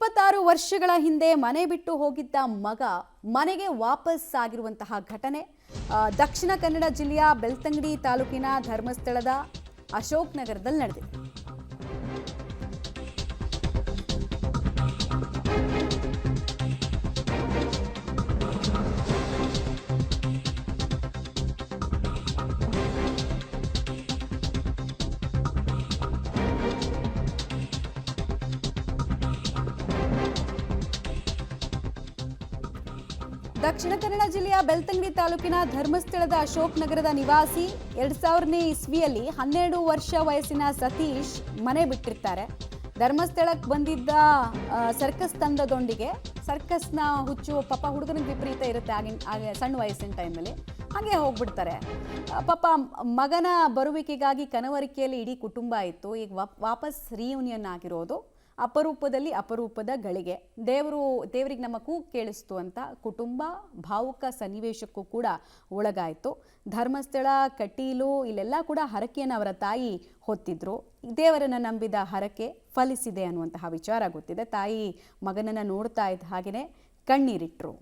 26 ವರ್ಷಗಳ ಹಿಂದೆ ಮನೆ ಬಿಟ್ಟು ಹೋಗಿದ್ದ ಮಗ ಮನೆಗೆ ವಾಪಸ್ ಆಗಿರುವಂತಹ ಘಟನೆ ದಕ್ಷಿಣ ಕನ್ನಡ ಜಿಲ್ಲೆಯ ಬೆಳ್ತಂಗಡಿ ತಾಲೂಕಿನ ಧರ್ಮಸ್ಥಳದ ಅಶೋಕ್ ನಗರದಲ್ಲಿ ನಡೆದಿದೆ. ದಕ್ಷಿಣ ಕನ್ನಡ ಜಿಲ್ಲೆಯ ಬೆಳ್ತಂಗಡಿ ತಾಲೂಕಿನ ಧರ್ಮಸ್ಥಳದ ಅಶೋಕ್ ನಗರದ ನಿವಾಸಿ 2000ನೇ ಇಸ್ವಿಯಲ್ಲಿ 12 ವರ್ಷ ವಯಸ್ಸಿನ ಸತೀಶ್ ಮನೆ ಬಿಟ್ಟಿರ್ತಾರೆ. ಧರ್ಮಸ್ಥಳಕ್ಕೆ ಬಂದಿದ್ದ ಸರ್ಕಸ್ ತಂಡದೊಂದಿಗೆ ಸರ್ಕಸ್ನ ಹುಚ್ಚು ಪಾಪ ಹುಡುಗನಿಗೆ ವಿಪರೀತ ಇರುತ್ತೆ ಆಗಿನ ಸಣ್ಣ ವಯಸ್ಸಿನ ಟೈಮಲ್ಲಿ ಹಾಗೆ ಹೋಗ್ಬಿಡ್ತಾರೆ. ಪಾಪ ಮಗನ ಬರುವಿಕೆಗಾಗಿ ಕನವರಿಕೆಯಲ್ಲಿ ಇಡೀ ಕುಟುಂಬ ಇತ್ತು. ಈಗ ವಾಪಸ್ ರಿಯೂನಿಯನ್ ಆಗಿರೋದು ಅಪರೂಪದ ಗಳಿಗೆ. ದೇವರಿಗೆ ನಮ್ಮ ಕೂಗು ಕೇಳಿಸ್ತು ಅಂತ ಕುಟುಂಬ ಭಾವುಕ ಸನ್ನಿವೇಶಕ್ಕೂ ಕೂಡ ಒಳಗಾಯಿತು. ಧರ್ಮಸ್ಥಳ ಕಟೀಲು ಇಲ್ಲೆಲ್ಲ ಕೂಡ ಹರಕೆಯನ್ನು ಅವರ ತಾಯಿ ಹೊತ್ತಿದ್ರು. ದೇವರನ್ನು ನಂಬಿದ ಹರಕೆ ಫಲಿಸಿದೆ ಅನ್ನುವಂತಹ ವಿಚಾರ ಗೊತ್ತಿದೆ. ತಾಯಿ ಮಗನನ್ನು ನೋಡ್ತಾ ಇದ್ದ ಹಾಗೆಯೇ ಕಣ್ಣೀರಿಟ್ರು.